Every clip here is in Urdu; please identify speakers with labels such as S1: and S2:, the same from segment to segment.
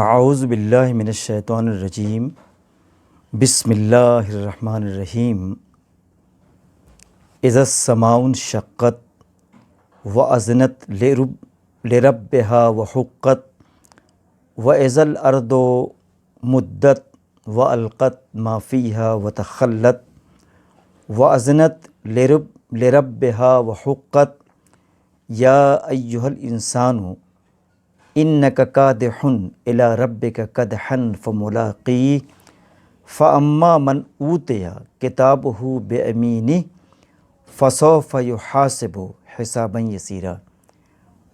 S1: اعوذ باللہ من الشیطان الرجیم بسم اللہ الرحمن الرحیم اذا السماء انشقت واذنت لربها وحقت واذا الارض مدت والقت ما فيها وتخلت واذنت لربها وحقت یا ایھا الانسان انک کادح الی ربک کدحا فملاقیہ فاما من اوتی کتابہ بیمینہ فسوف یحاسب حسابا یسیرا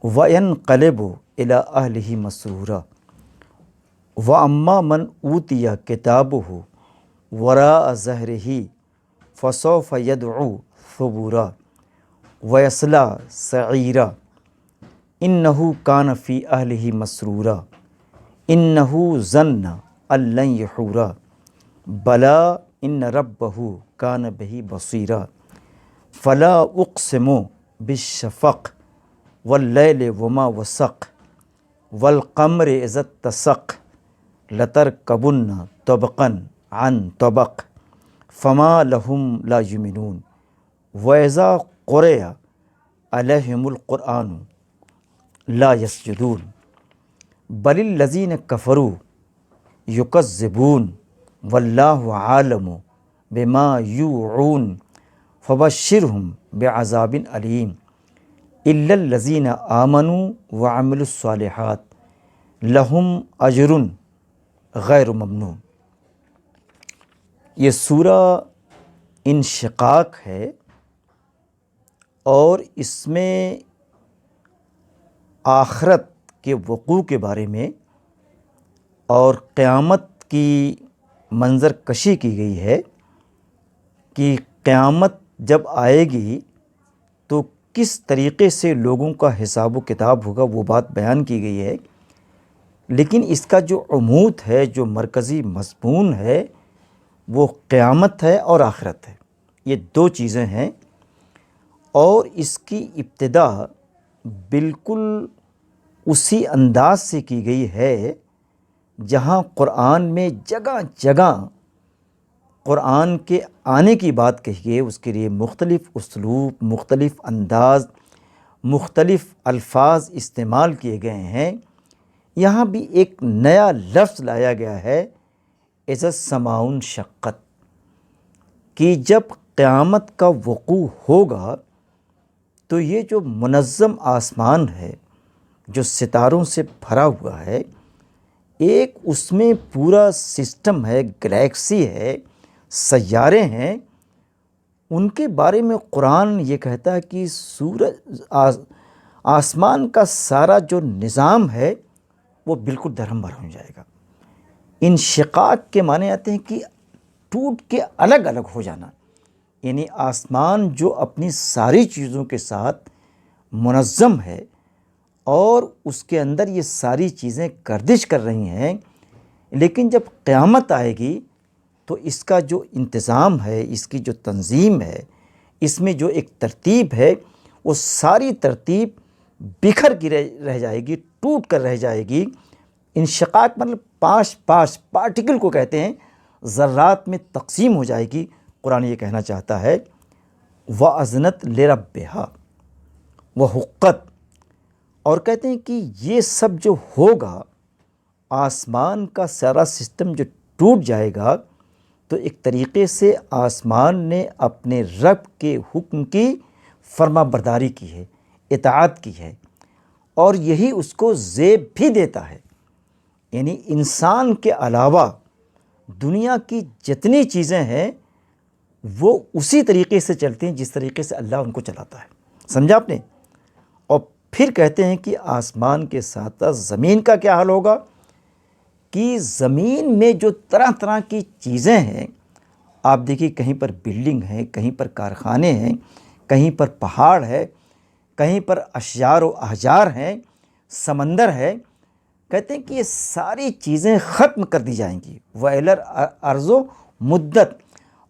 S1: وینقلب الی اہلہ مسرورا واما من اوتی کتابہ وراء ظہرہ فسوف یدعو ثبورا ویصلی سعیرا انہ کان فی اہلہ مسرورا انہ ظن ان لن یحورا بلا ان ربہ کان بہ بصیرا فلا اقسم بالشفق واللیل وما وسق والقمر اذا اتسق لترکبن طبقا عن طبق فما لهم لا یؤمنون واذا قرئ علیہم القرآن لا یسجدون بل الذین کفروا یکذبون واللہ عالم بما یوعون فبشرہم بعذاب علیم الا الذین آمنوا وعملوا الصالحات لہم اجر غیر ممنون۔ یہ سورہ انشقاق ہے اور اس میں آخرت کے وقوع کے بارے میں اور قیامت کی منظر کشی کی گئی ہے کہ قیامت جب آئے گی تو کس طریقے سے لوگوں کا حساب و کتاب ہوگا، وہ بات بیان کی گئی ہے۔ لیکن اس کا جو عمود ہے، جو مرکزی مضمون ہے، وہ قیامت ہے اور آخرت ہے۔ یہ دو چیزیں ہیں اور اس کی ابتدا بالکل اسی انداز سے کی گئی ہے جہاں قرآن میں جگہ جگہ قرآن کے آنے کی بات کہی ہے۔ اس کے لیے مختلف اسلوب، مختلف انداز، مختلف الفاظ استعمال کیے گئے ہیں۔ یہاں بھی ایک نیا لفظ لایا گیا ہے، اذا السماء انشقت، کہ جب قیامت کا وقوع ہوگا تو یہ جو منظم آسمان ہے، جو ستاروں سے بھرا ہوا ہے، ایک اس میں پورا سسٹم ہے، گلیکسی ہے، سیارے ہیں، ان کے بارے میں قرآن یہ کہتا ہے کہ آسمان کا سارا جو نظام ہے وہ بالکل درہم برہم ہو جائے گا۔ انشقاق کے معنی آتے ہیں کہ ٹوٹ کے الگ الگ ہو جانا، یعنی آسمان جو اپنی ساری چیزوں کے ساتھ منظم ہے اور اس کے اندر یہ ساری چیزیں گردش کر رہی ہیں، لیکن جب قیامت آئے گی تو اس کا جو انتظام ہے، اس کی جو تنظیم ہے، اس میں جو ایک ترتیب ہے، وہ ساری ترتیب بکھر کے رہ جائے گی، ٹوٹ کر رہ جائے گی۔ انشقاق مطلب پانچ پارٹیکل کو کہتے ہیں، ذرات میں تقسیم ہو جائے گی۔ قرآن یہ کہنا چاہتا ہے وَأَذْنَتْ لِرَبِّهَا وَحُقَّتْ، اور کہتے ہیں کہ یہ سب جو ہوگا، آسمان کا سارا سسٹم جو ٹوٹ جائے گا تو ایک طریقے سے آسمان نے اپنے رب کے حکم کی فرما برداری کی ہے، اطاعت کی ہے، اور یہی اس کو زیب بھی دیتا ہے۔ یعنی انسان کے علاوہ دنیا کی جتنی چیزیں ہیں وہ اسی طریقے سے چلتی ہیں جس طریقے سے اللہ ان کو چلاتا ہے۔ سمجھا آپ نے؟ اور پھر کہتے ہیں کہ آسمان کے ساتھ زمین کا کیا حال ہوگا، کہ زمین میں جو طرح طرح کی چیزیں ہیں، آپ دیکھیے کہیں پر بلڈنگ ہیں، کہیں پر کارخانے ہیں، کہیں پر پہاڑ ہے، کہیں پر اشجار و احجار ہیں، سمندر ہے، کہتے ہیں کہ یہ ساری چیزیں ختم کر دی جائیں گی، وَإِلَى الْأَرْضُ مُدَّتْ،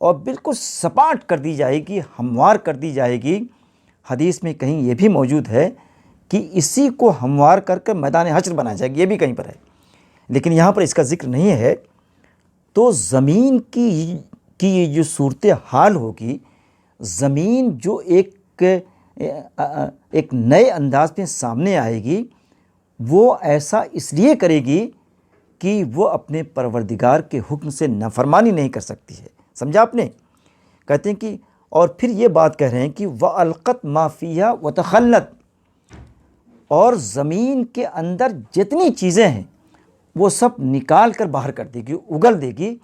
S1: اور بالکل سپاٹ کر دی جائے گی، ہموار کر دی جائے گی۔ حدیث میں کہیں یہ بھی موجود ہے کہ اسی کو ہموار کر کے میدان حشر بنایا جائے گا، یہ بھی کہیں پر ہے۔ لیکن یہاں پر اس کا ذکر نہیں ہے. تو زمین کی یہ جو صورت حال ہوگی، زمین جو ایک نئے انداز میں سامنے آئے گی، وہ ایسا اس لیے کرے گی کہ وہ اپنے پروردگار کے حکم سے نافرمانی نہیں کر سکتی ہے. سمجھا آپ نے؟ کہتے ہیں کہ اور پھر یہ بات کہہ رہے ہیں کہ وَأَلْقَتْ مَا فِيهَا وَتَخَلَّتْ، اور زمین کے اندر جتنی چیزیں ہیں وہ سب نکال کر باہر کر دے گی، اگل دے گی.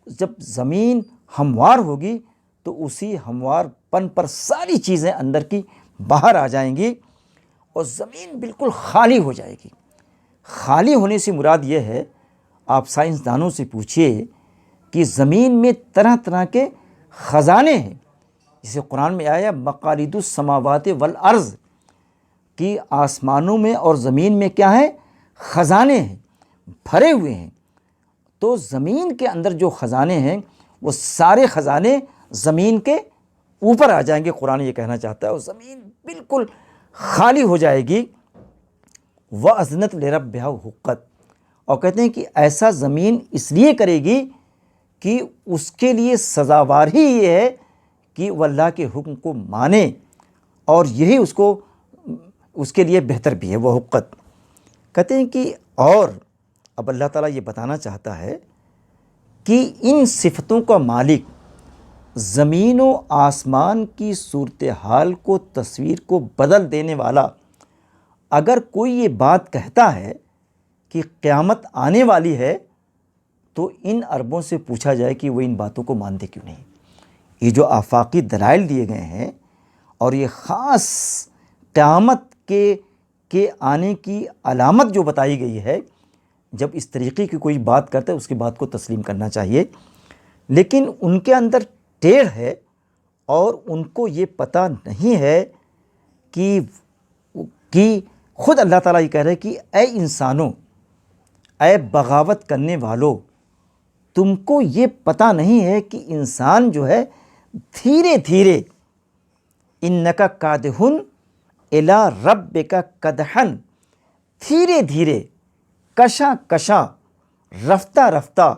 S1: جب زمین ہموار ہوگی تو اسی ہموار پن پر ساری چیزیں اندر کی باہر آ جائیں گی اور زمین بالکل خالی ہو جائے گی. خالی ہونے سے مراد یہ ہے، آپ سائنسدانوں سے پوچھئے کہ زمین میں طرح طرح کے خزانے ہیں. جسے قرآن میں آیا مقالید السماوات والارض، کہ آسمانوں میں اور زمین میں کیا ہے؟ خزانے ہیں، بھرے ہوئے ہیں. تو زمین کے اندر جو خزانے ہیں وہ سارے خزانے زمین کے اوپر آ جائیں گے. قرآن یہ کہنا چاہتا ہے، اور زمین بالکل خالی ہو جائے گی. وَأَذْنَتْ لِرَبِّهَا وَحُقَّتْ، اور کہتے ہیں کہ ایسا زمین اس لیے کرے گی کہ اس کے لیے سزاوار ہی یہ ہے کہ وہ اللہ کے حکم کو مانے، اور یہی اس کے لیے بہتر بھی ہے. وہ حقت کہتے ہیں کہ اور اب اللہ تعالیٰ یہ بتانا چاہتا ہے کہ ان صفتوں کا مالک، زمین و آسمان کی صورتحال کو، تصویر کو بدل دینے والا، اگر کوئی یہ بات کہتا ہے کہ قیامت آنے والی ہے تو ان عربوں سے پوچھا جائے کہ وہ ان باتوں کو مانتے کیوں نہیں. یہ جو آفاقی دلائل دیے گئے ہیں اور یہ خاص قیامت کے آنے کی علامت جو بتائی گئی ہے، جب اس طریقے کی کوئی بات کرتا ہے اس کی بات کو تسلیم کرنا چاہیے. لیکن ان کے اندر ٹیڑھ ہے اور ان کو یہ پتہ نہیں ہے کہ خود اللہ تعالیٰ یہ کہہ رہے کہ اے انسانوں، اے بغاوت کرنے والو، تم کو یہ پتہ نہیں ہے کہ انسان جو ہے دھیرے دھیرے اِنَّکَ کَادِحٌ اِلیٰ رَبِّکَ کَدْحًا، دھیرے دھیرے، کشاں کشاں، رفتہ رفتہ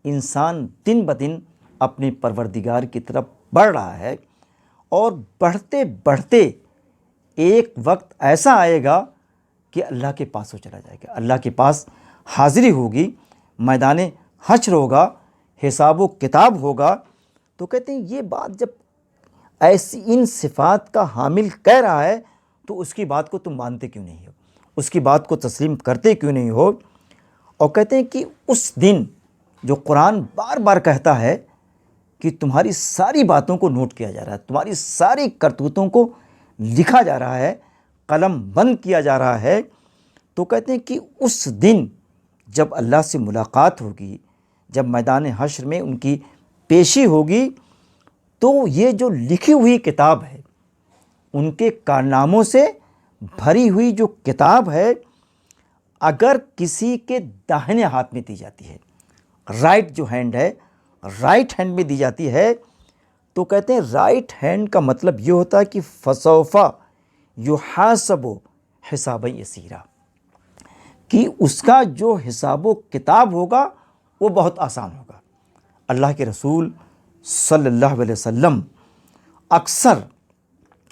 S1: انسان دن بدن اپنے پروردگار کی طرف بڑھ رہا ہے. اور بڑھتے بڑھتے ایک وقت ایسا آئے گا کہ اللہ کے پاس وہ چلا جائے گا. اللہ کے پاس حاضری ہوگی، میدان حشر ہوگا، حساب و کتاب ہوگا. تو کہتے ہیں یہ بات جب ایسی ان صفات کا حامل کہہ رہا ہے تو اس کی بات کو تم مانتے کیوں نہیں ہو، اس کی بات کو تسلیم کرتے کیوں نہیں ہو. اور کہتے ہیں کہ اس دن جو قرآن بار بار کہتا ہے کہ تمہاری ساری باتوں کو نوٹ کیا جا رہا ہے، تمہاری ساری کرتوتوں کو لکھا جا رہا ہے، قلم بند کیا جا رہا ہے. تو کہتے ہیں کہ اس دن جب اللہ سے ملاقات ہوگی، جب میدان حشر میں ان کی پیشی ہوگی، تو یہ جو لکھی ہوئی کتاب ہے، ان کے کارناموں سے بھری ہوئی جو کتاب ہے، اگر کسی کے داہنے ہاتھ میں دی جاتی ہے، رائٹ جو ہینڈ ہے، رائٹ ہینڈ میں دی جاتی ہے، تو کہتے ہیں رائٹ ہینڈ کا مطلب یہ ہوتا ہے کہ فسوف یحاسب حسابا یسیرا، کہ اس کا جو حساب و کتاب ہوگا وہ بہت آسان ہوگا. اللہ کے رسول صلی اللہ علیہ وسلم اکثر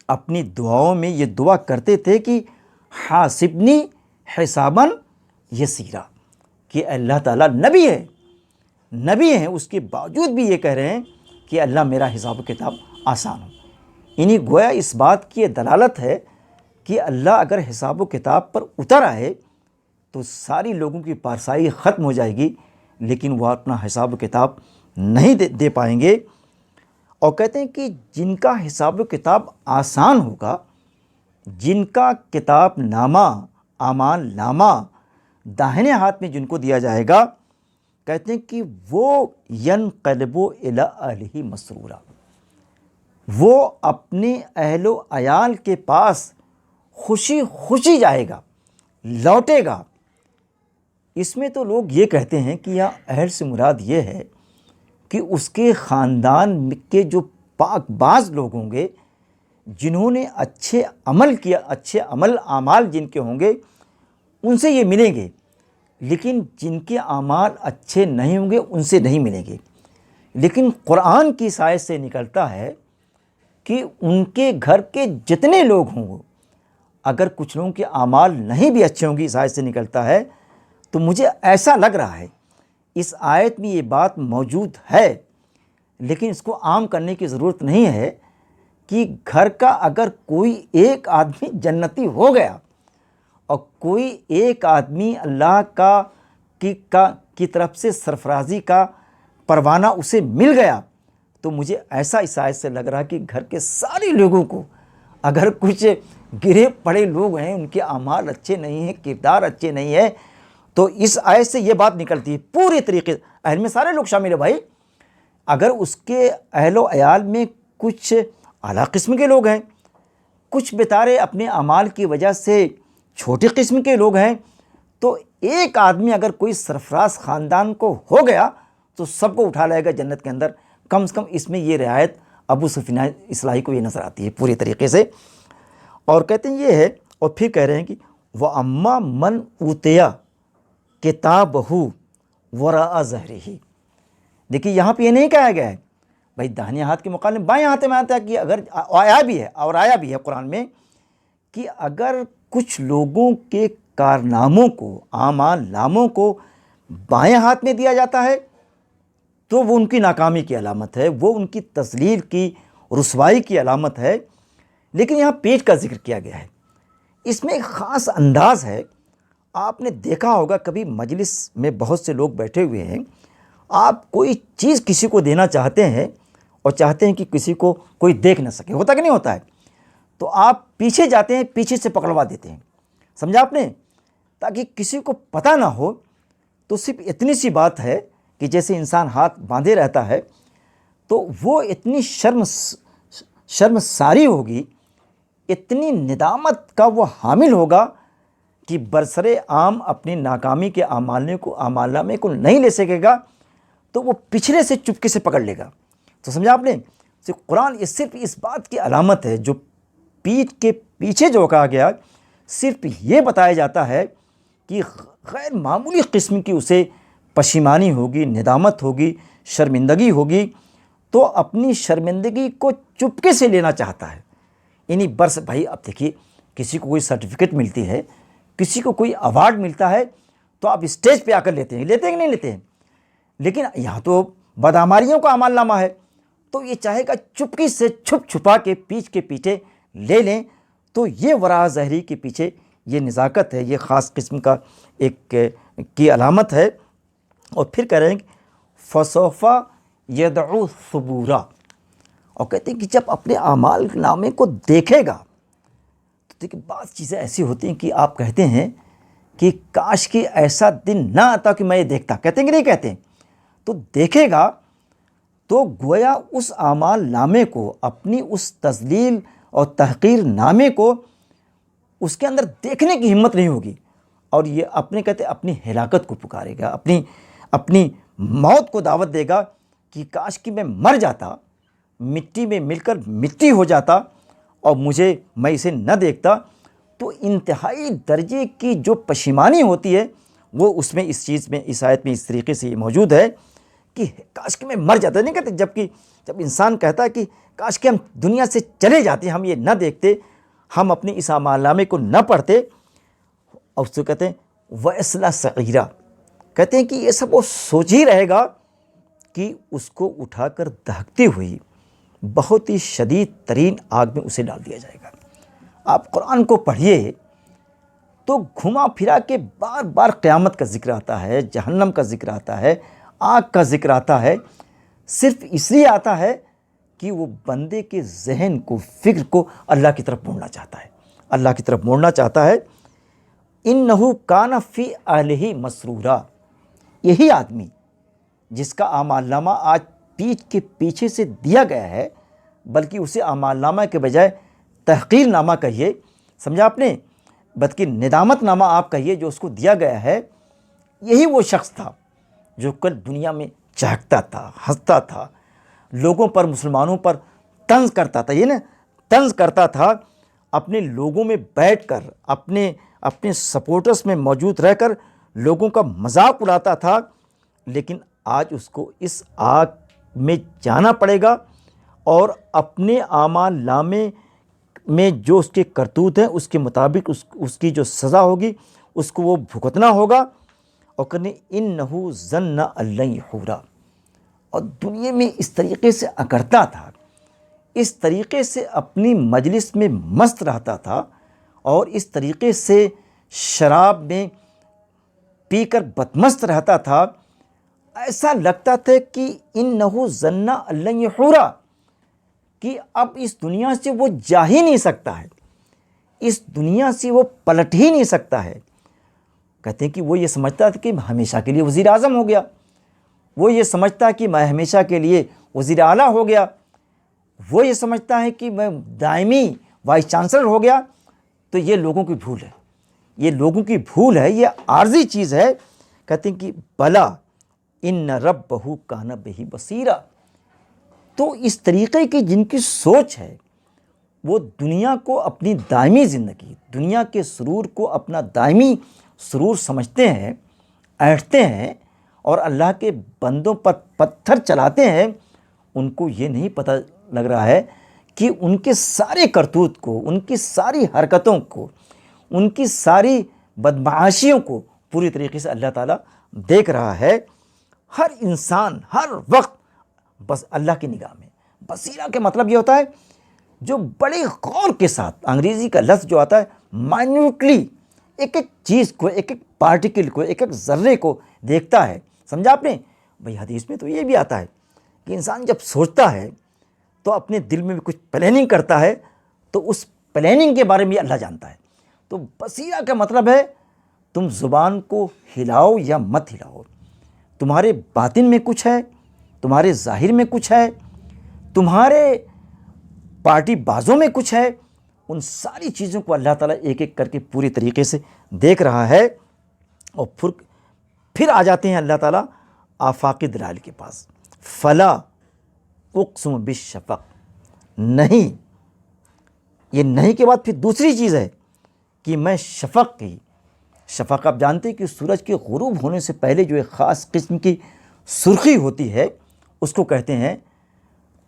S1: اپنی دعاؤں میں یہ دعا کرتے تھے کہ حاسبنی حسابا یسیرا، کہ اللہ تعالیٰ نبی ہیں، اس کے باوجود بھی یہ کہہ رہے ہیں کہ اللہ میرا حساب و کتاب آسان ہو. یعنی گویا اس بات کی یہ دلالت ہے کہ اللہ اگر حساب و کتاب پر اتر آئے تو ساری لوگوں کی پارسائی ختم ہو جائے گی، لیکن وہ اپنا حساب و کتاب نہیں دے پائیں گے. اور کہتے ہیں کہ جن کا حساب و کتاب آسان ہوگا، جن کا کتاب نامہ، اعمال نامہ داہنے ہاتھ میں جن کو دیا جائے گا، کہتے ہیں کہ وہ ینقلب الی اہلہ مسرورا، وہ اپنے اہل و عیال کے پاس خوشی خوشی جائے گا، لوٹے گا. اس میں تو لوگ یہ کہتے ہیں کہ یہاں اہل سے مراد یہ ہے کہ اس کے خاندان کے جو پاک باز لوگ ہوں گے، جنہوں نے اچھے عمل کیا، اچھے اعمال جن کے ہوں گے، ان سے یہ ملیں گے. لیکن جن کے اعمال اچھے نہیں ہوں گے ان سے نہیں ملیں گے. لیکن قرآن کی اس آیت سے نکلتا ہے کہ ان کے گھر کے جتنے لوگ ہوں گے، اگر کچھ لوگوں کے اعمال نہیں بھی اچھے ہوں گے، اس آیت سے نکلتا ہے. تو مجھے ایسا لگ رہا ہے اس آیت میں یہ بات موجود ہے، لیکن اس کو عام کرنے کی ضرورت نہیں ہے کہ گھر کا اگر کوئی ایک آدمی جنتی ہو گیا اور کوئی ایک آدمی اللہ کی طرف سے سرفرازی کا پروانہ اسے مل گیا، تو مجھے ایسا اس آیت سے لگ رہا کہ گھر کے سارے لوگوں کو، اگر کچھ گرے پڑے لوگ ہیں، ان کے اعمال اچھے نہیں ہیں، کردار اچھے نہیں ہیں، تو اس آیت سے یہ بات نکلتی ہے پوری طریقے سے. اہل میں سارے لوگ شامل ہیں بھائی. اگر اس کے اہل و عیال میں کچھ اعلیٰ قسم کے لوگ ہیں، کچھ بیچارے اپنے اعمال کی وجہ سے چھوٹے قسم کے لوگ ہیں، تو ایک آدمی اگر کوئی سرفراز خاندان کو ہو گیا تو سب کو اٹھا لائے گا جنت کے اندر. کم سے کم اس میں یہ رعایت ابو سفیان اصلاحی کو یہ نظر آتی ہے پوری طریقے سے. اور کہتے ہیں یہ ہے، اور پھر کہہ رہے ہیں کہ وَأَمَّا مَنْ أُوتِيَ کتابہ وراء ظہرہ. دیکھیے یہاں پہ یہ نہیں کہا گیا ہے بھائی داہنے ہاتھ کے مقابلے بائیں ہاتھ میں آتا ہے، کہ اگر آیا بھی ہے قرآن میں کہ اگر کچھ لوگوں کے کارناموں کو، اعمال ناموں کو بائیں ہاتھ میں دیا جاتا ہے تو وہ ان کی ناکامی کی علامت ہے، وہ ان کی تذلیل کی، رسوائی کی علامت ہے. لیکن یہاں پیٹ کا ذکر کیا گیا ہے. اس میں ایک خاص انداز ہے. آپ نے دیکھا ہوگا کبھی مجلس میں بہت سے لوگ بیٹھے ہوئے ہیں، آپ کوئی چیز کسی کو دینا چاہتے ہیں اور چاہتے ہیں کہ کسی کو کوئی دیکھ نہ سکے، ہوتا کہ نہیں ہوتا ہے، تو آپ پیچھے جاتے ہیں، پیچھے سے پکڑوا دیتے ہیں. سمجھا آپ نے؟ تاکہ کسی کو پتہ نہ ہو. تو صرف اتنی سی بات ہے کہ جیسے انسان ہاتھ باندھے رہتا ہے تو وہ اتنی شرمساری ہوگی، اتنی ندامت کا وہ حامل ہوگا کہ برسر عام اپنی ناکامی کے اعمال نامے کو نہیں لے سکے گا، تو وہ پچھلے سے چپکے سے پکڑ لے گا. تو سمجھا آپ نے؟ قرآن صرف اس بات کی علامت ہے، جو پیٹھ کے پیچھے جو کہا گیا صرف یہ بتایا جاتا ہے کہ غیر معمولی قسم کی اسے پشیمانی ہوگی، ندامت ہوگی، شرمندگی ہوگی، تو اپنی شرمندگی کو چپکے سے لینا چاہتا ہے. یعنی برس بھائی اب دیکھیے کسی کو کوئی سرٹیفکیٹ ملتی ہے، کسی کو کوئی ایوارڈ ملتا ہے تو آپ اسٹیج پہ آ کر لیتے ہیں کہ نہیں لیتے ہیں. لیکن یہاں تو بدعماریوں کا اعمال نامہ ہے، تو یہ چاہے گا چپکی سے چھپا کے پیچھے کے پیچھے لے لیں. تو یہ وراء ظہری کے پیچھے یہ نزاکت ہے، یہ خاص قسم کا ایک کی علامت ہے. اور پھر کہہ رہے ہیں کہ فَسَوْفَ يَدْعُو ثُبُورًا. اور کہتے ہیں کہ جب اپنے اعمال نامے کو دیکھے گا تو دیکھیں بعض چیزیں ایسی ہوتی ہیں کہ آپ کہتے ہیں کہ کاش کہ ایسا دن نہ آتا کہ میں یہ دیکھتا. کہتے ہیں کہ نہیں کہتے ہیں؟ تو دیکھے گا تو گویا اس اعمال نامے کو، اپنی اس تذلیل اور تحقیر نامے کو اس کے اندر دیکھنے کی ہمت نہیں ہوگی، اور یہ اپنی ہلاکت کو پکارے گا، اپنی موت کو دعوت دے گا کہ کاش کہ میں مر جاتا، مٹی میں مل کر مٹی ہو جاتا اور میں اسے نہ دیکھتا. تو انتہائی درجے کی جو پشیمانی ہوتی ہے وہ اس میں اس آیت میں اس طریقے سے موجود ہے کہ کاش کہ میں مر جاتا. نہیں کہتے جب انسان کہتا ہے کہ کاش کہ ہم دنیا سے چلے جاتے، ہم یہ نہ دیکھتے، ہم اپنے اس اعمال نامے کو نہ پڑھتے. اور اس کو کہتے ہیں وَأَصْلَ صَغِيرًا. کہتے ہیں کہ یہ سب وہ سوچ ہی رہے گا کہ اس کو اٹھا کر دہکتی ہوئی بہت ہی شدید ترین آگ میں اسے ڈال دیا جائے گا. آپ قرآن کو پڑھیے تو گھما پھرا کے بار بار قیامت کا ذکر آتا ہے، جہنم کا ذکر آتا ہے، آگ کا ذکر آتا ہے. صرف اس لیے آتا ہے کہ وہ بندے کے ذہن کو، فکر کو اللہ کی طرف موڑنا چاہتا ہے. اِنَّهُ كَانَ فِي أَهْلِهِ مَسْرُورًا. یہی آدمی جس کا اعمال نامہ آج پیٹھ کے پیچھے سے دیا گیا ہے، بلکہ اسے اعمال نامہ کے بجائے تحقیر نامہ کہیے، سمجھا آپ نے، بلکہ ندامت نامہ آپ کہیے جو اس کو دیا گیا ہے، یہی وہ شخص تھا جو کل دنیا میں چہکتا تھا، ہنستا تھا، لوگوں پر، مسلمانوں پر طنز کرتا تھا. طنز کرتا تھا، اپنے لوگوں میں بیٹھ کر، اپنے سپورٹرز میں موجود رہ کر لوگوں کا مذاق اڑاتا تھا، لیکن آج اس کو اس آگ میں جانا پڑے گا اور اپنے اعمال نامے میں جو اس کے کرتوت ہیں اس کے مطابق اس کی جو سزا ہوگی اس کو وہ بھگتنا ہوگا۔ اور کہنے انہو ظن ان لن یحورا، اور دنیا میں اس طریقے سے اکڑتا تھا، اس طریقے سے اپنی مجلس میں مست رہتا تھا، اور اس طریقے سے شراب میں پی کر بدمست رہتا تھا، ایسا لگتا تھا کہ انہو ظن ان لن یحورا، کہ اب اس دنیا سے وہ جا ہی نہیں سکتا ہے، اس دنیا سے وہ پلٹ ہی نہیں سکتا ہے۔ کہتے ہیں کہ وہ یہ سمجھتا تھا کہ ہمیشہ کے لیے وزیر اعظم ہو گیا، وہ یہ سمجھتا کہ میں ہمیشہ کے لیے وزیر اعلیٰ ہو گیا، وہ یہ سمجھتا ہے کہ میں دائمی وائس چانسلر ہو گیا۔ تو یہ لوگوں کی بھول ہے، یہ لوگوں کی بھول ہے، یہ عارضی چیز ہے۔ کہتے ہیں کہ بلا ان ربہ کان بہ بصیرا، تو اس طریقے کی جن کی سوچ ہے وہ دنیا کو اپنی دائمی زندگی، دنیا کے سرور کو اپنا دائمی سرور سمجھتے ہیں، اینٹھتے ہیں، اور اللہ کے بندوں پر پتھر چلاتے ہیں، ان کو یہ نہیں پتہ لگ رہا ہے کہ ان کے سارے کرتوت کو، ان کی ساری حرکتوں کو، ان کی ساری بدمعاشیوں کو پوری طریقے سے اللہ تعالیٰ دیکھ رہا ہے۔ ہر انسان ہر وقت بس اللہ کی نگاہ میں۔ بصیرہ کے مطلب یہ ہوتا ہے جو بڑے غور کے ساتھ، انگریزی کا لفظ جو آتا ہے مائنیوٹلی، ایک ایک چیز کو، ایک ایک پارٹیکل کو، ایک ایک ذرے کو دیکھتا ہے۔ سمجھا آپ نے؟ بھئی حدیث میں تو یہ بھی آتا ہے کہ انسان جب سوچتا ہے تو اپنے دل میں بھی کچھ پلاننگ کرتا ہے، تو اس پلاننگ کے بارے میں اللہ جانتا ہے۔ تو بصیرہ کا مطلب ہے تم زبان کو ہلاؤ یا مت ہلاؤ، تمہارے باطن میں کچھ ہے، تمہارے ظاہر میں کچھ ہے، تمہارے پارٹی بازوں میں کچھ ہے، ان ساری چیزوں کو اللہ تعالیٰ ایک ایک کر کے پوری طریقے سے دیکھ رہا ہے۔ اور پھر آ جاتے ہیں اللہ تعالیٰ آفاقی دلائل کے پاس۔ فلا اقسم بالشفق، نہیں، یہ نہیں کے بعد پھر دوسری چیز ہے کہ میں شفق کی، شفق آپ جانتے ہیں کہ سورج کے غروب ہونے سے پہلے جو ایک خاص قسم کی سرخی ہوتی ہے اس کو کہتے ہیں،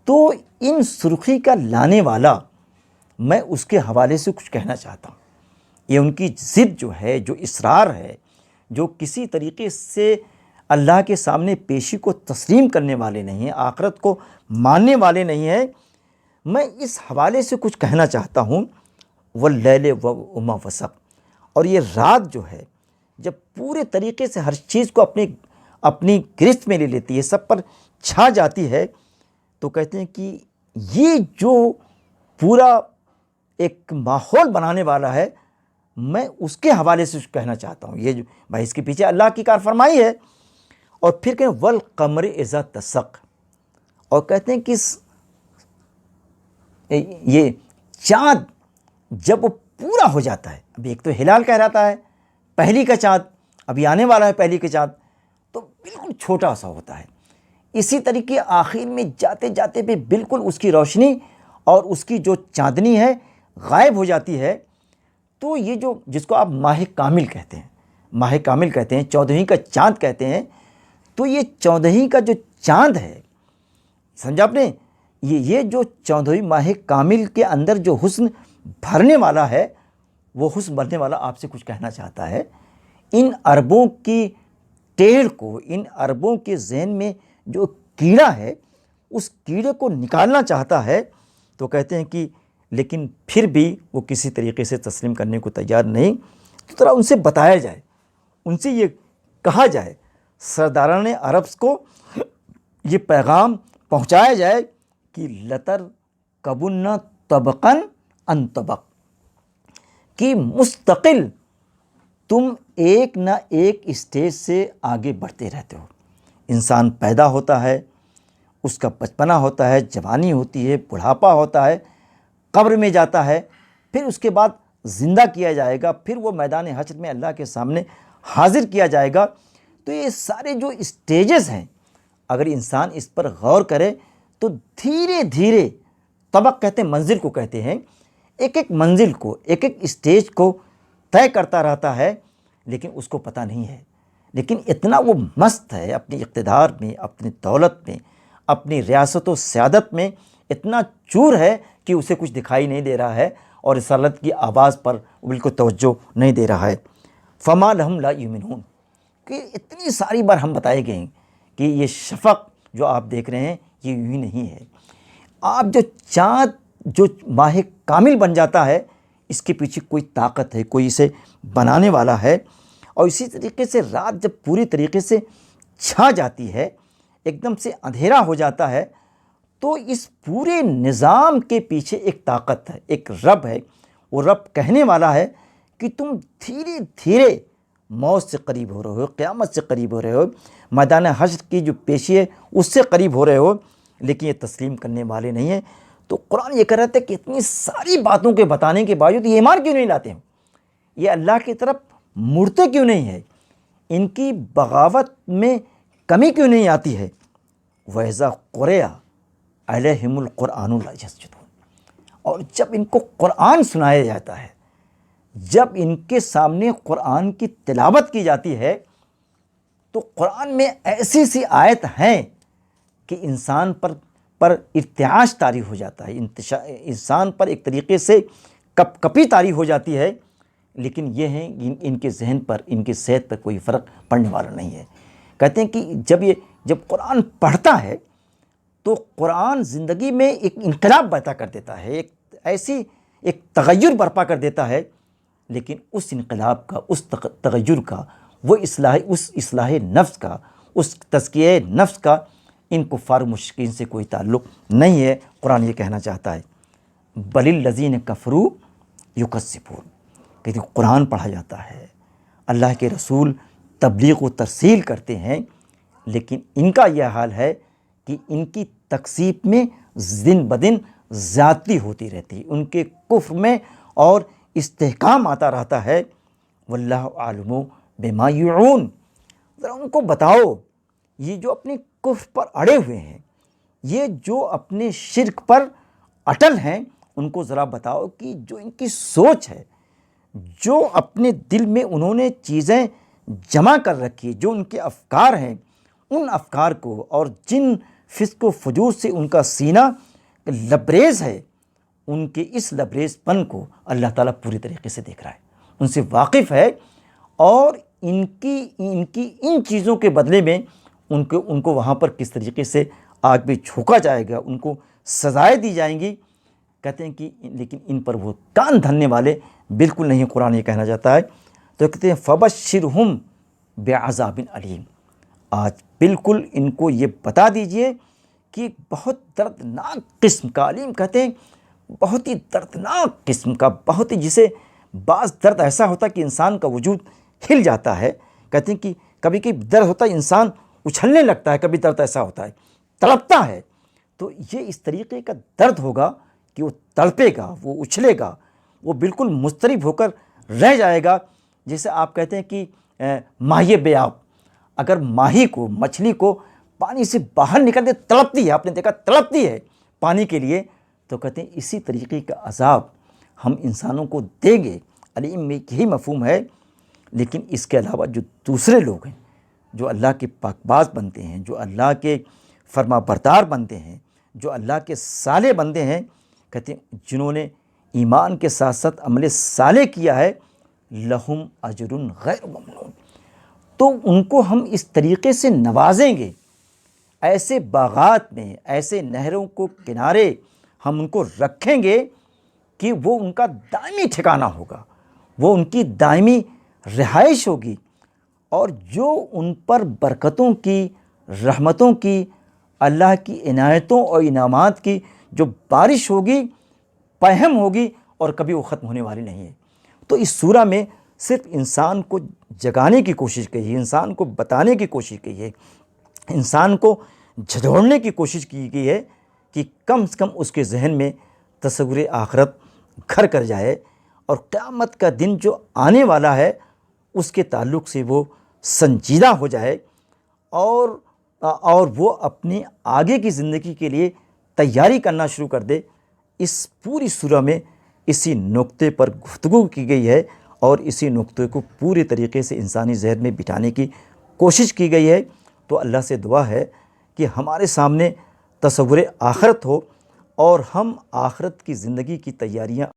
S1: تو ان سرخی کا لانے والا میں اس کے حوالے سے کچھ کہنا چاہتا ہوں۔ یہ ان کی ضد جو ہے، جو اصرار ہے، جو کسی طریقے سے اللہ کے سامنے پیشی کو تسلیم کرنے والے نہیں ہیں، آخرت کو ماننے والے نہیں ہیں، میں اس حوالے سے کچھ کہنا چاہتا ہوں۔ واللیل وما وسق، اور یہ رات جو ہے جب پورے طریقے سے ہر چیز کو اپنی گرفت میں لے لیتی ہے، سب پر چھا جاتی ہے، تو کہتے ہیں کہ یہ جو پورا ایک ماحول بنانے والا ہے، میں اس کے حوالے سے کہنا چاہتا ہوں۔ یہ جو بھائی اس کے پیچھے اللہ کی کار فرمائی ہے۔ اور پھر کہیں والقمر اذا اتسق، اور کہتے ہیں کہ یہ چاند جب وہ پورا ہو جاتا ہے، ابھی ایک تو ہلال کہلاتا ہے پہلی کا چاند، ابھی آنے والا ہے پہلی کا چاند، تو بالکل چھوٹا سا ہوتا ہے، اسی طریقے آخر میں جاتے جاتے بھی بالکل اس کی روشنی اور اس کی جو چاندنی ہے غائب ہو جاتی ہے۔ تو یہ جو جس کو آپ ماہ کامل کہتے ہیں، ماہ کامل کہتے ہیں، 14ویں کا چاند کہتے ہیں، تو یہ 14ویں کا جو چاند ہے، سمجھا آپ نے، یہ جو 14ویں ماہ کامل کے اندر جو حسن بھرنے والا ہے، وہ حسن بھرنے والا آپ سے کچھ کہنا چاہتا ہے۔ ان عربوں کی ٹیڑھ کو، ان عربوں کے ذہن میں جو کیڑا ہے، اس کیڑے کو نکالنا چاہتا ہے۔ تو کہتے ہیں کہ لیکن پھر بھی وہ کسی طریقے سے تسلیم کرنے کو تیار نہیں۔ تو ذرا ان سے بتایا جائے، ان سے یہ کہا جائے، سرداران عرب کو یہ پیغام پہنچایا جائے کہ لتر کبن طبقاً عن طبق، کہ مستقل تم ایک نہ ایک اسٹیج سے آگے بڑھتے رہتے ہو۔ انسان پیدا ہوتا ہے، اس کا بچپنا ہوتا ہے، جوانی ہوتی ہے، بڑھاپا ہوتا ہے، قبر میں جاتا ہے، پھر اس کے بعد زندہ کیا جائے گا، پھر وہ میدان حشر میں اللہ کے سامنے حاضر کیا جائے گا۔ تو یہ سارے جو اسٹیجز ہیں، اگر انسان اس پر غور کرے تو دھیرے دھیرے، طبق کہتے ہیں منزل کو کہتے ہیں، ایک ایک منزل کو، ایک ایک اسٹیج کو طے کرتا رہتا ہے، لیکن اس کو پتہ نہیں ہے لیکن اتنا وہ مست ہے اپنی اقتدار میں، اپنی دولت میں، اپنی ریاست و سیادت میں اتنا چور ہے کہ اسے کچھ دکھائی نہیں دے رہا ہے اور رسالت کی آواز پر بالکل توجہ نہیں دے رہا ہے۔ فما لہم لا یؤمنون، کہ اتنی ساری بار ہم بتائے گئے ہیں کہ یہ شفق جو آپ دیکھ رہے ہیں یہ یوں ہی نہیں ہے۔ آپ جو چاند جو ماہ کامل بن جاتا ہے، اس کے پیچھے کوئی طاقت ہے، کوئی اسے بنانے والا ہے۔ اور اسی طریقے سے رات جب پوری طریقے سے چھا جاتی ہے، ایک دم سے اندھیرا ہو جاتا ہے، تو اس پورے نظام کے پیچھے ایک طاقت ہے، ایک رب ہے۔ وہ رب کہنے والا ہے کہ تم دھیرے دھیرے موت سے قریب ہو رہے ہو، قیامت سے قریب ہو رہے ہو، میدان حشر کی جو پیشی ہے اس سے قریب ہو رہے ہو، لیکن یہ تسلیم کرنے والے نہیں ہیں۔ تو قرآن یہ کہہ رہا ہے کہ اتنی ساری باتوں کے بتانے کے باوجود یہ ایمان کیوں نہیں لاتے ہیں؟ یہ اللہ کی طرف مڑتے کیوں نہیں ہے؟ ان کی بغاوت میں کمی کیوں نہیں آتی ہے؟ وَإِذَا قُرِئَ عَلَيْهِمُ الْقُرْآنُ لَا يَسْجُدُونَ، اور جب ان کو قرآن سنایا جاتا ہے، جب ان کے سامنے قرآن کی تلاوت کی جاتی ہے، تو قرآن میں ایسی سی آیت ہیں کہ انسان پر ارتعاش طاری ہو جاتا ہے، انسان پر ایک طریقے سے کپ کپی طاری ہو جاتی ہے، لیکن یہ ہیں ان کے ذہن پر، ان کی صحت پر کوئی فرق پڑنے والا نہیں ہے۔ کہتے ہیں کہ جب قرآن پڑھتا ہے تو قرآن زندگی میں ایک انقلاب برپا کر دیتا ہے، ایک تغیر برپا کر دیتا ہے، لیکن اس انقلاب کا، اس تغیر کا، اس اصلاح نفس کا، اس تزکیہ نفس کا ان کفار مشرکین سے کوئی تعلق نہیں ہے۔ قرآن یہ کہنا چاہتا ہے بل الذین کفروا یکذبون، کہ قرآن پڑھا جاتا ہے، اللہ کے رسول تبلیغ و ترسیل کرتے ہیں، لیکن ان کا یہ حال ہے کہ ان کی تکذیب میں دن بدن زیادتی ہوتی رہتی ہے، ان کے کفر میں اور استحکام آتا رہتا ہے۔ واللہ عالم بما یوعون، ذرا ان کو بتاؤ، یہ جو اپنے کفر پر اڑے ہوئے ہیں، یہ جو اپنے شرک پر اٹل ہیں، ان کو ذرا بتاؤ کہ جو ان کی سوچ ہے، جو اپنے دل میں انہوں نے چیزیں جمع کر رکھی، جو ان کے افکار ہیں، ان افکار کو، اور جن فسق و فجور سے ان کا سینہ لبریز ہے، ان کے اس لبریز پن کو اللہ تعالیٰ پوری طریقے سے دیکھ رہا ہے، ان سے واقف ہے، اور ان کی ان چیزوں کے بدلے میں ان کو وہاں پر کس طریقے سے آگ میں جھونکا جائے گا، ان کو سزائیں دی جائیں گی۔ کہتے ہیں کہ لیکن ان پر وہ کان دھرنے والے بالکل نہیں، قرآن یہ کہنا چاہتا ہے۔ تو کہتے ہیں فبشرہم بعذاب علیم، آج بالکل ان کو یہ بتا دیجئے کہ بہت دردناک قسم کا، علیم کہتے ہیں بہت ہی دردناک قسم کا، بہت ہی، جسے بعض درد ایسا ہوتا ہے کہ انسان کا وجود ہل جاتا ہے۔ کہتے ہیں کہ کبھی کبھی درد ہوتا ہے انسان اچھلنے لگتا ہے، کبھی درد ایسا ہوتا ہے تڑپتا ہے، تو یہ اس طریقے کا درد ہوگا کہ وہ تڑپے گا، وہ اچھلے گا، وہ بالکل مضطرب ہو کر رہ جائے گا۔ جیسے آپ کہتے ہیں کہ ماہی بیاب، اگر ماہی کو، مچھلی کو پانی سے باہر نکل دے تڑپتی ہے، آپ نے دیکھا تڑپتی ہے پانی کے لیے، تو کہتے ہیں اسی طریقے کا عذاب ہم انسانوں کو دیں گے۔ علیم میں یہی مفہوم ہے۔ لیکن اس کے علاوہ جو دوسرے لوگ ہیں، جو اللہ کے پاکباز بنتے ہیں، جو اللہ کے فرما بردار بنتے ہیں، جو اللہ کے صالح بندے ہیں، کہتے ہیں جنہوں نے ایمان کے ساتھ ساتھ عمل صالح کیا ہے، لہم اجر غیر ممنون، تو ان کو ہم اس طریقے سے نوازیں گے، ایسے باغات میں، ایسے نہروں کو کنارے ہم ان کو رکھیں گے کہ وہ ان کا دائمی ٹھکانہ ہوگا، وہ ان کی دائمی رہائش ہوگی، اور جو ان پر برکتوں کی، رحمتوں کی، اللہ کی عنایتوں اور انعامات کی جو بارش ہوگی، پہم ہوگی، اور کبھی وہ ختم ہونے والی نہیں ہے۔ تو اس سورہ میں صرف انسان کو جگانے کی کوشش کی ہے، انسان کو بتانے کی کوشش کی ہے، انسان کو جھنجھوڑنے کی کوشش کی گئی ہے کہ کم سے کم اس کے ذہن میں تصور آخرت گھر کر جائے، اور قیامت کا دن جو آنے والا ہے اس کے تعلق سے وہ سنجیدہ ہو جائے، اور وہ اپنی آگے کی زندگی کے لیے تیاری کرنا شروع کر دے۔ اس پوری سورہ میں اسی نقطے پر گفتگو کی گئی ہے، اور اسی نقطے کو پوری طریقے سے انسانی ذہن میں بٹھانے کی کوشش کی گئی ہے، تو اللہ سے دعا ہے کہ ہمارے سامنے تصور آخرت ہو اور ہم آخرت کی زندگی کی تیاریاں